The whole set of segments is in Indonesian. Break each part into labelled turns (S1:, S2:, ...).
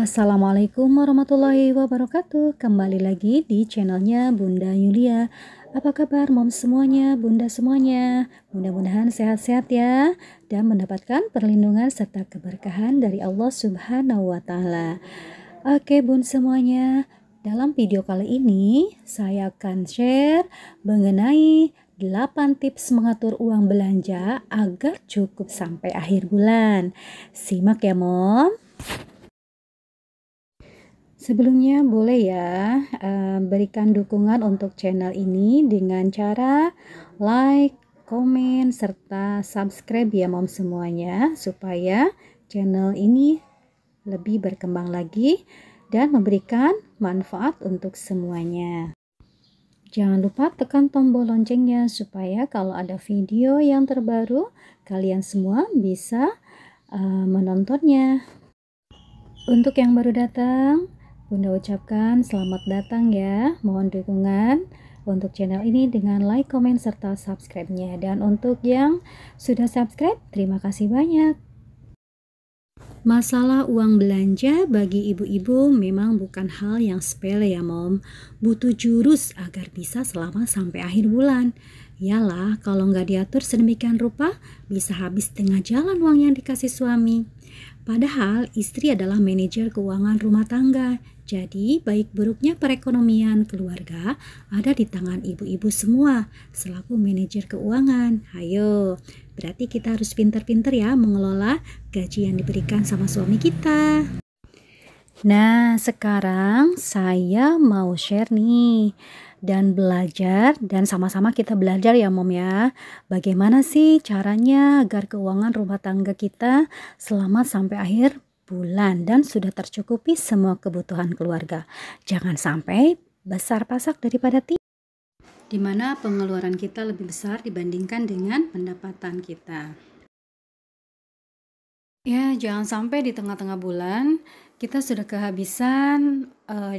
S1: Assalamualaikum warahmatullahi wabarakatuh. Kembali lagi di channelnya Bunda Yulia. Apa kabar mom semuanya, bunda semuanya? Mudah-mudahan sehat-sehat ya dan mendapatkan perlindungan serta keberkahan dari Allah Subhanahu wa Ta'ala. Oke bun semuanya, dalam video kali ini saya akan share mengenai 8 tips mengatur uang belanja agar cukup sampai akhir bulan. Simak ya mom. Sebelumnya boleh ya berikan dukungan untuk channel ini dengan cara like, komen, serta subscribe ya mom semuanya, supaya channel ini lebih berkembang lagi dan memberikan manfaat untuk semuanya. Jangan lupa tekan tombol loncengnya supaya kalau ada video yang terbaru kalian semua bisa menontonnya. Untuk yang baru datang, Bunda ucapkan selamat datang ya. Mohon dukungan untuk channel ini dengan like, komen, serta subscribe-nya. Dan untuk yang sudah subscribe, terima kasih banyak. Masalah uang belanja bagi ibu-ibu memang bukan hal yang sepele ya mom. Butuh jurus agar bisa selama sampai akhir bulan. Yalah, kalau nggak diatur sedemikian rupa, bisa habis tengah jalan uang yang dikasih suami. Padahal istri adalah manajer keuangan rumah tangga. Jadi baik buruknya perekonomian keluarga ada di tangan ibu-ibu semua selaku manajer keuangan. Ayo, berarti kita harus pintar-pintar ya mengelola gaji yang diberikan sama suami kita. Nah, sekarang saya mau share nih dan belajar, dan sama-sama kita belajar ya mom ya. Bagaimana sih caranya agar keuangan rumah tangga kita selamat sampai akhir bulan dan sudah tercukupi semua kebutuhan keluarga. Jangan sampai besar pasak daripada tidak, di mana pengeluaran kita lebih besar dibandingkan dengan pendapatan kita. Ya, jangan sampai di tengah-tengah bulan kita sudah kehabisan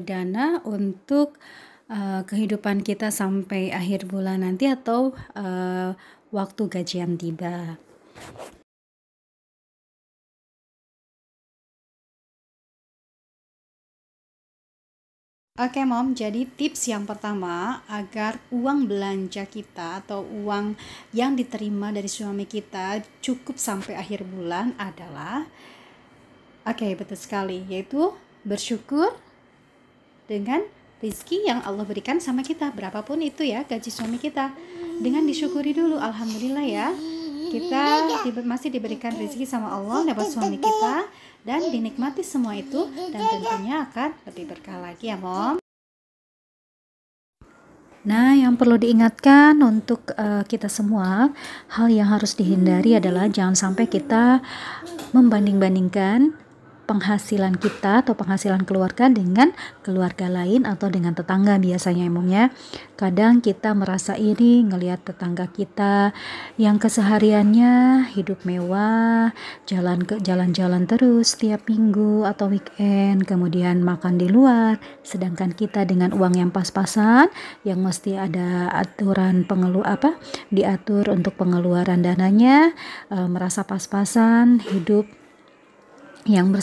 S1: dana untuk kehidupan kita sampai akhir bulan nanti atau waktu gajian tiba. Oke mom, jadi tips yang pertama agar uang belanja kita atau uang yang diterima dari suami kita cukup sampai akhir bulan adalah betul sekali, yaitu bersyukur dengan rezeki yang Allah berikan sama kita, berapapun itu ya gaji suami kita. Dengan disyukuri dulu, alhamdulillah ya, kita masih diberikan rezeki sama Allah lewat suami kita, dan dinikmati semua itu, dan tentunya akan lebih berkah lagi ya mom. Nah, yang perlu diingatkan untuk kita semua, hal yang harus dihindari adalah jangan sampai kita membanding-bandingkan penghasilan kita atau penghasilan keluarga dengan keluarga lain atau dengan tetangga biasanya emangnya. Kadang kita merasa iri ngelihat tetangga kita yang kesehariannya hidup mewah, jalan-jalan terus setiap minggu atau weekend, kemudian makan di luar, sedangkan kita dengan uang yang pas-pasan yang mesti ada aturan diatur untuk pengeluaran dananya, merasa pas-pasan, hidup yang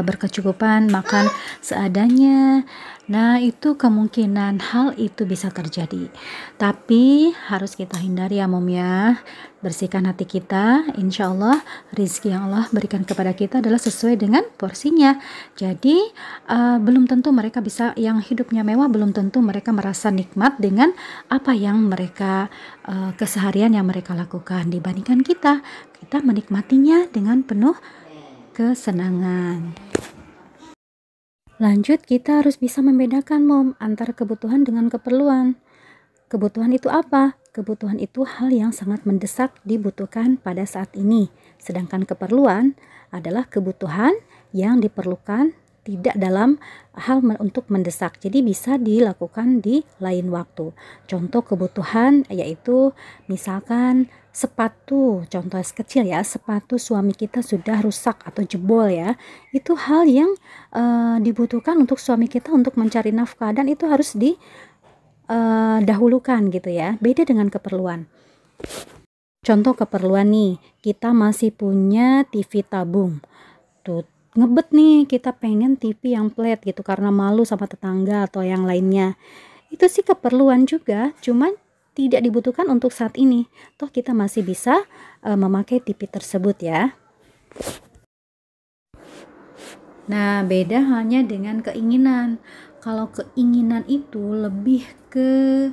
S1: berkecukupan, makan seadanya. Nah, itu kemungkinan hal itu bisa terjadi, tapi harus kita hindari ya mom ya. Bersihkan hati kita, insya Allah rezeki yang Allah berikan kepada kita adalah sesuai dengan porsinya. Jadi belum tentu mereka bisa, yang hidupnya mewah belum tentu mereka merasa nikmat dengan apa yang mereka keseharian yang mereka lakukan. Dibandingkan kita menikmatinya dengan penuh kesenangan. Lanjut, kita harus bisa membedakan mom antara kebutuhan dengan keperluan. Kebutuhan itu apa? Kebutuhan itu hal yang sangat mendesak dibutuhkan pada saat ini. Sedangkan keperluan adalah kebutuhan yang diperlukan tidak dalam hal untuk mendesak, jadi bisa dilakukan di lain waktu. Contoh kebutuhan yaitu misalkan sepatu, contoh kecil ya, sepatu suami kita sudah rusak atau jebol ya, itu hal yang dibutuhkan untuk suami kita untuk mencari nafkah, dan itu harus didahulukan gitu ya, beda dengan keperluan. Contoh keperluan nih, kita masih punya TV tabung tuh, ngebet nih, kita pengen TV yang flat gitu karena malu sama tetangga atau yang lainnya. Itu sih keperluan juga, cuman tidak dibutuhkan untuk saat ini. Toh kita masih bisa memakai TV tersebut ya. Nah, beda hanya dengan keinginan. Kalau keinginan itu lebih ke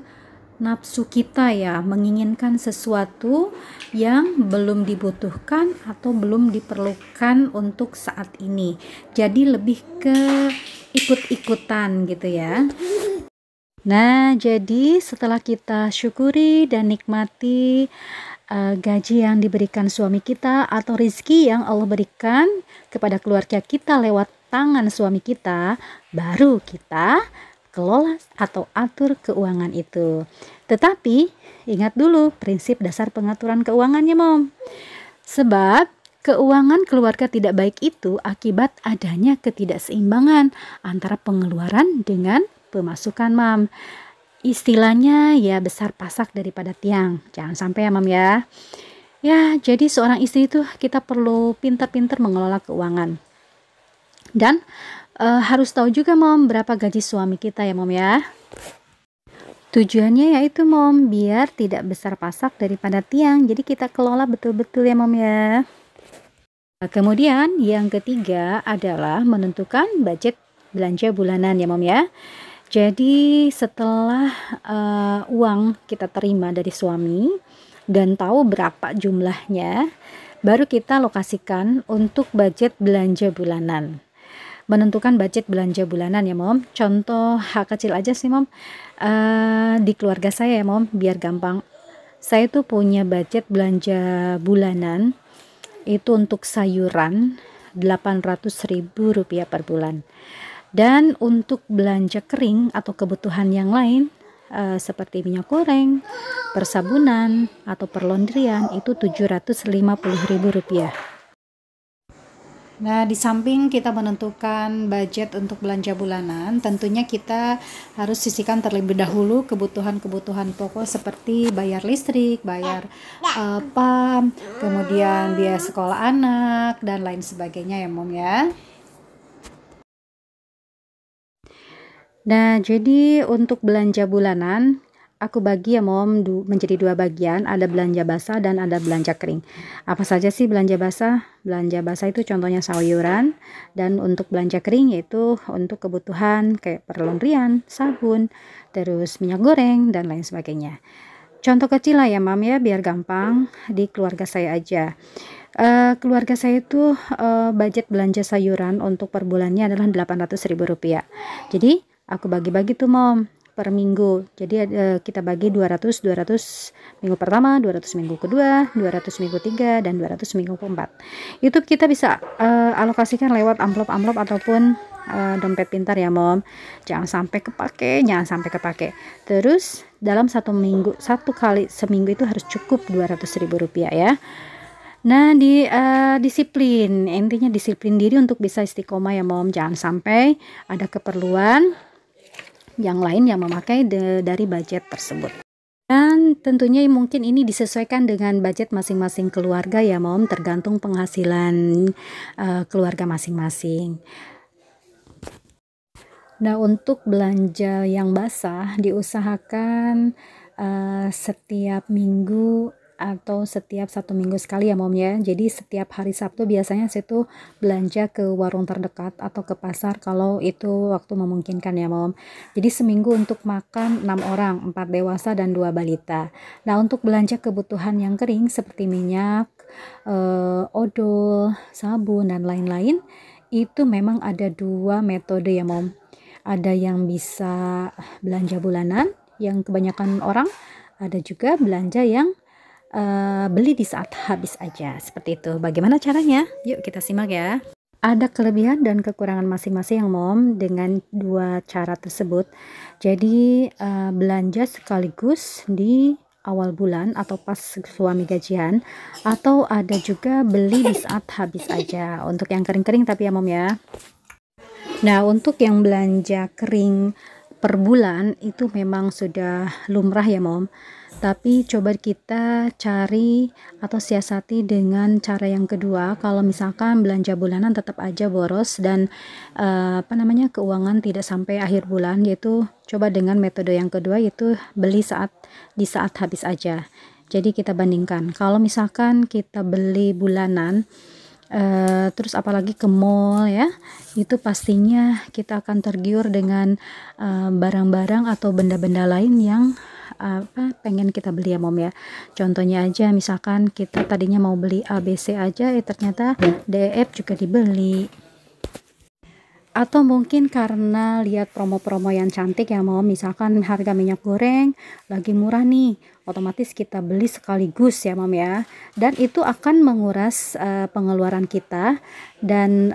S1: nafsu kita ya, menginginkan sesuatu yang belum dibutuhkan atau belum diperlukan untuk saat ini. Jadi lebih ke ikut-ikutan gitu ya. Nah, jadi setelah kita syukuri dan nikmati gaji yang diberikan suami kita atau rezeki yang Allah berikan kepada keluarga kita lewat tangan suami kita, baru kita kelola atau atur keuangan itu. Tetapi ingat dulu prinsip dasar pengaturan keuangannya, Mom. Sebab keuangan keluarga tidak baik itu akibat adanya ketidakseimbangan antara pengeluaran dengan pemasukan, Mam. Istilahnya ya besar pasak daripada tiang. Jangan sampai ya, Mam ya. Ya, jadi seorang istri itu kita perlu pintar-pintar mengelola keuangan. Dan harus tahu juga, Mom, berapa gaji suami kita ya, Mom ya. Tujuannya yaitu, Mom, biar tidak besar pasak daripada tiang. Jadi kita kelola betul-betul ya, Mom ya. Kemudian yang ketiga adalah menentukan budget belanja bulanan ya, Mom ya. Jadi setelah uang kita terima dari suami dan tahu berapa jumlahnya, baru kita lokasikan untuk budget belanja bulanan. Menentukan budget belanja bulanan ya, Mom. Contoh hal kecil aja sih, Mom. Di keluarga saya ya, Mom, biar gampang. Saya tuh punya budget belanja bulanan itu untuk sayuran Rp800.000 per bulan. Dan untuk belanja kering atau kebutuhan yang lain seperti minyak goreng, persabunan atau perlondrian itu Rp750.000. Nah, di samping kita menentukan budget untuk belanja bulanan, tentunya kita harus sisihkan terlebih dahulu kebutuhan-kebutuhan pokok seperti bayar listrik, bayar PAM, kemudian biaya sekolah anak, dan lain sebagainya ya, Mom ya. Nah, jadi untuk belanja bulanan, aku bagi ya, Mom, menjadi dua bagian, ada belanja basah dan ada belanja kering. Apa saja sih belanja basah? Belanja basah itu contohnya sayuran, dan untuk belanja kering yaitu untuk kebutuhan kayak perlondrian, sabun, terus minyak goreng, dan lain sebagainya. Contoh kecil lah ya, Mom ya, biar gampang di keluarga saya aja. Keluarga saya itu budget belanja sayuran untuk per bulannya adalah Rp800.000. Jadi aku bagi-bagi tuh, Mom, per minggu. Jadi kita bagi 200 minggu pertama, 200 minggu kedua, 200 minggu 3, dan 200 minggu keempat. Itu kita bisa alokasikan lewat amplop-amplop ataupun dompet pintar ya, Mom. Jangan sampai kepake. Terus dalam satu kali seminggu itu harus cukup Rp200.000 ya. Nah, disiplin, intinya disiplin diri untuk bisa istiqomah ya, Mom. Jangan sampai ada keperluan yang lain yang memakai dari budget tersebut. Dan tentunya mungkin ini disesuaikan dengan budget masing-masing keluarga ya, Mom, tergantung penghasilan keluarga masing-masing. Nah, untuk belanja yang basah diusahakan setiap minggu atau setiap 1 minggu sekali ya, Mom ya. Jadi setiap hari Sabtu biasanya saya tuh belanja ke warung terdekat atau ke pasar kalau itu waktu memungkinkan ya, Mom. Jadi seminggu untuk makan 6 orang, 4 dewasa dan 2 balita. Nah, untuk belanja kebutuhan yang kering seperti minyak, odol, sabun, dan lain-lain, itu memang ada 2 metode ya, Mom. Ada yang bisa belanja bulanan yang kebanyakan orang, ada juga belanja yang beli di saat habis aja, seperti itu. Bagaimana caranya? Yuk kita simak ya. Ada kelebihan dan kekurangan masing-masing yang, Mom, dengan 2 cara tersebut. Jadi belanja sekaligus di awal bulan atau pas suami gajian, atau ada juga beli di saat habis aja. Untuk yang kering-kering tapi ya, Mom ya. Nah, untuk yang belanja kering per bulan itu memang sudah lumrah ya, Mom. Tapi coba kita cari atau siasati dengan cara yang kedua. Kalau misalkan belanja bulanan tetap aja boros dan keuangan tidak sampai akhir bulan, yaitu coba dengan metode yang kedua, yaitu beli di saat habis aja. Jadi kita bandingkan. Kalau misalkan kita beli bulanan, terus apalagi ke mall ya, itu pastinya kita akan tergiur dengan barang-barang atau benda-benda lain yang pengen kita beli ya mom ya. Contohnya aja misalkan kita tadinya mau beli ABC aja, ternyata DF juga dibeli. Atau mungkin karena lihat promo-promo yang cantik ya mom, misalkan harga minyak goreng lagi murah nih, otomatis kita beli sekaligus ya mom ya, dan itu akan menguras pengeluaran kita dan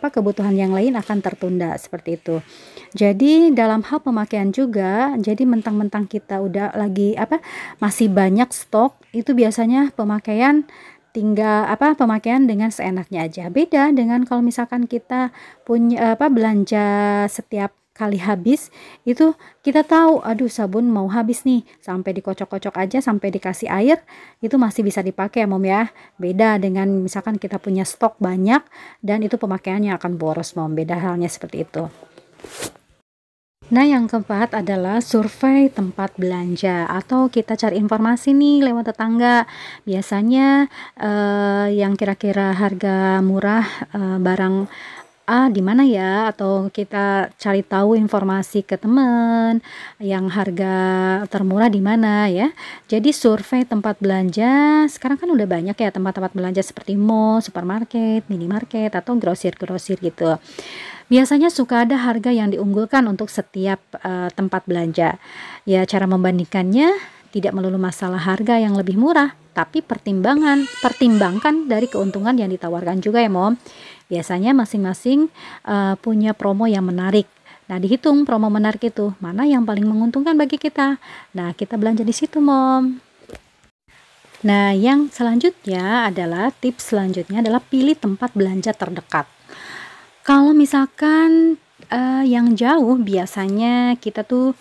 S1: kebutuhan yang lain akan tertunda seperti itu. Jadi dalam hal pemakaian juga, jadi mentang-mentang kita udah lagi masih banyak stok, itu biasanya pemakaian dengan seenaknya aja. Beda dengan kalau misalkan kita punya belanja setiap kali habis, itu kita tahu aduh sabun mau habis nih, sampai dikocok-kocok aja, sampai dikasih air itu masih bisa dipakai ya mom ya. Beda dengan misalkan kita punya stok banyak dan itu pemakaiannya akan boros mom. Beda halnya seperti itu. Nah, yang keempat adalah survei tempat belanja atau kita cari informasi nih lewat tetangga. Biasanya yang kira-kira harga murah barang di mana ya, atau kita cari tahu informasi ke teman yang harga termurah di mana ya. Jadi survei tempat belanja sekarang kan udah banyak ya, tempat-tempat belanja seperti mall, supermarket, minimarket atau grosir-grosir gitu. Biasanya suka ada harga yang diunggulkan untuk setiap tempat belanja. Ya, cara membandingkannya tidak melulu masalah harga yang lebih murah, tapi pertimbangkan dari keuntungan yang ditawarkan juga ya mom. Biasanya masing-masing punya promo yang menarik. Nah, dihitung promo menarik itu mana yang paling menguntungkan bagi kita. Nah, kita belanja di situ mom. Nah, yang selanjutnya adalah pilih tempat belanja terdekat. Kalau misalkan yang jauh, biasanya kita tuh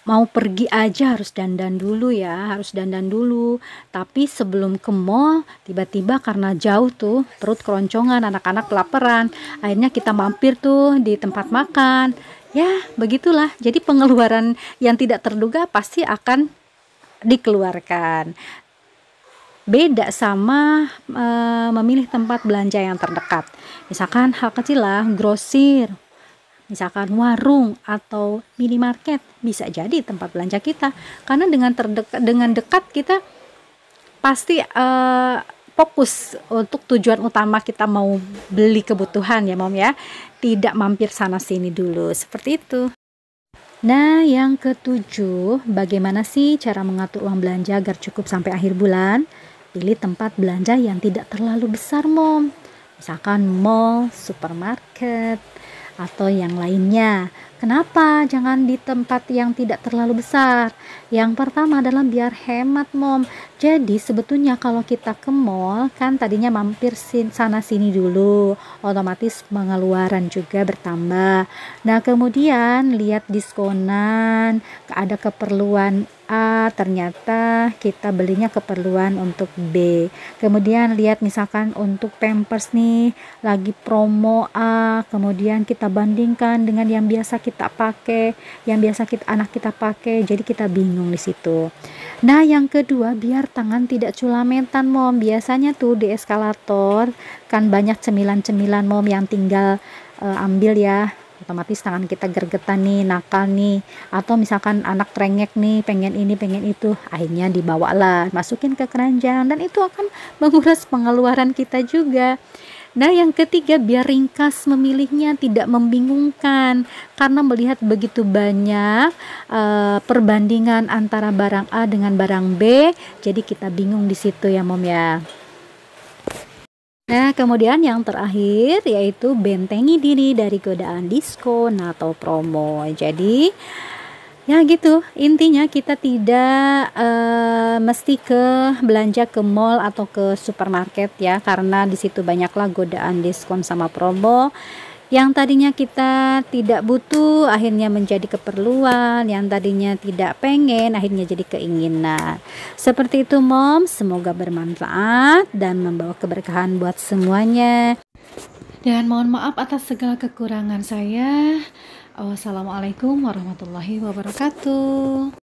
S1: mau pergi aja harus dandan dulu. Tapi sebelum ke mall, tiba-tiba karena jauh tuh perut keroncongan, anak-anak kelaparan, akhirnya kita mampir tuh di tempat makan. Ya, begitulah. Jadi pengeluaran yang tidak terduga pasti akan dikeluarkan. Beda sama memilih tempat belanja yang terdekat. Misalkan hal kecil lah, grosir, misalkan warung atau minimarket, bisa jadi tempat belanja kita. Karena dengan dekat kita pasti fokus untuk tujuan utama kita mau beli kebutuhan ya mom ya. Tidak mampir sana sini dulu, seperti itu. Nah, yang ketujuh, bagaimana sih cara mengatur uang belanja agar cukup sampai akhir bulan? Pilih tempat belanja yang tidak terlalu besar mom, misalkan mall, supermarket, atau yang lainnya. Kenapa jangan di tempat yang tidak terlalu besar? Yang pertama adalah biar hemat mom. Jadi sebetulnya kalau kita ke mall kan tadinya mampir sana sini dulu, otomatis pengeluaran juga bertambah. Nah, kemudian lihat diskonan, ada keperluan A, ternyata kita belinya keperluan untuk B. Kemudian lihat misalkan untuk Pampers nih lagi promo A, kemudian kita bandingkan dengan yang biasa kita pakai, yang biasa anak kita pakai, jadi kita bingung di situ. Nah, yang kedua, biar tangan tidak culametan mom. Biasanya tuh di eskalator kan banyak cemilan-cemilan mom yang tinggal ambil ya, otomatis tangan kita gergetan nih, nakal nih, atau misalkan anak trengek nih, pengen ini pengen itu, akhirnya dibawalah, masukin ke keranjang, dan itu akan menguras pengeluaran kita juga. Nah, yang ketiga, biar ringkas memilihnya, tidak membingungkan, karena melihat begitu banyak perbandingan antara barang A dengan barang B, jadi kita bingung di situ ya mom ya. Nah, kemudian yang terakhir yaitu bentengi diri dari godaan diskon atau promo. Jadi ya gitu, intinya kita tidak mesti belanja ke mall atau ke supermarket ya, karena di situ banyaklah godaan diskon sama promo. Yang tadinya kita tidak butuh akhirnya menjadi keperluan, yang tadinya tidak pengen akhirnya jadi keinginan. Seperti itu Mom, semoga bermanfaat dan membawa keberkahan buat semuanya. Dan mohon maaf atas segala kekurangan saya. Wassalamualaikum warahmatullahi wabarakatuh.